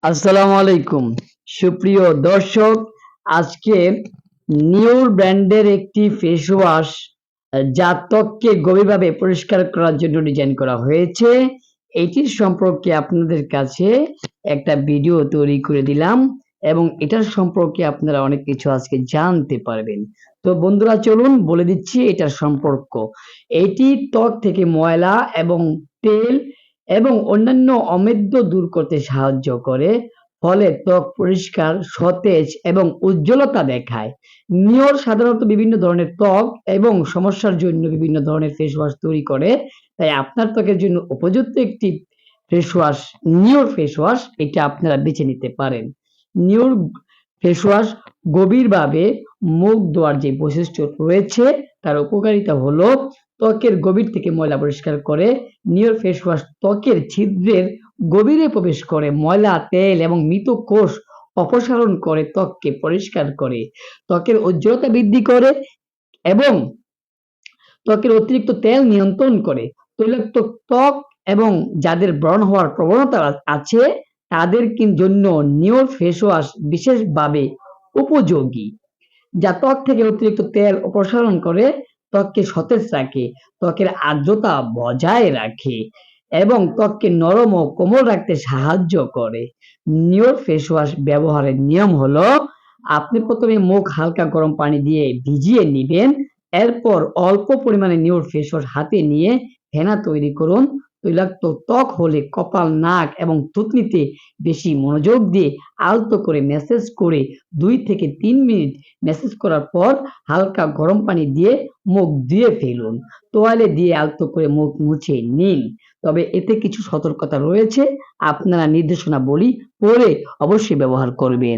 আসসালামু আলাইকুম সুপ্রিয় দর্শক। আজকে নিউর ব্র্যান্ডের একটি ফেস ওয়াশ যা ত্বককে গভীরভাবে পরিষ্কার করার জন্য ডিজাইন করা হয়েছে, এটির সম্পর্কে আপনাদের কাছে একটা ভিডিও তৈরি করে দিলাম এবং এটার সম্পর্কে আপনারা অনেক কিছু আজকে জানতে পারবেন। তো বন্ধুরা, চলুন বলে দিচ্ছি এটার সম্পর্ক। এটি ত্বক থেকে ময়লা এবং তেল এবং অন্যান্য অমেদ্য দূর করতে সাহায্য করে, ফলে ত্বক পরিষ্কার, সতেজ এবং উজ্জ্বলতা দেখায়। নিওর সাধারণত বিভিন্ন ধরনের ত্বক এবং সমস্যার জন্য বিভিন্ন ধরনের ফেস ওয়াশ তৈরি করে। তাই আপনার ত্বকের জন্য উপযুক্ত একটি ফেস ওয়াশ, নিওর ফেস ওয়াশ, এটা আপনারা বেছে নিতে পারেন। নিওর ফেস ওয়াশ গভীরভাবে মুখ ধোয়ার যে বৈশিষ্ট্য রয়েছে তার উপকারিতা হলো ত্বকের গভীর থেকে ময়লা পরিষ্কার করে। নিওর ফেস ওয়াশ ত্বকের ছিদ্রের গভীরে প্রবেশ করে ময়লা, তেল এবং মৃত কোষ অপসারণ করে ত্বককে পরিষ্কার করে, ত্বকের উজ্জ্বলতা বৃদ্ধি করে এবং ত্বকের অতিরিক্ত তেল নিয়ন্ত্রণ করে। তৈলাক্ত ত্বক এবং যাদের ব্রণ হওয়ার প্রবণতা আছে তাদের জন্য নিওর ফেস ওয়াশ বিশেষভাবে উপযোগী, যা ত্বক থেকে অতিরিক্ত তেল অপসারণ করে, ত্বককে সতেজ রাখে, ত্বকের আর্দ্রতা বজায় রাখে এবং ত্বককে নরম ও কোমল রাখতে সাহায্য করে। নিওর ফেস ওয়াশ ব্যবহারের নিয়ম হলো, আপনি প্রথমে মুখ হালকা গরম পানি দিয়ে ভিজিয়ে নিবেন। এরপর অল্প পরিমাণে নিওর ফেস ওয়াশ হাতে নিয়ে ফেনা তৈরি করুন। তৈলাক্ত ত্বক হলে কপাল, নাক এবং থুতনিতে বেশি মনোযোগ দিয়ে আলতো করে ম্যাসেজ করে 2 থেকে 3 মিনিট ম্যাসেজ করার পর হালকা গরম পানি দিয়ে মুখ ধুয়ে ফেলুন। তোয়ালে দিয়ে আলতো করে মুখ মুছে নিন। তবে এতে কিছু সতর্কতা রয়েছে, আপনারা নির্দেশনাবলী পড়ে অবশ্যই ব্যবহার করবেন।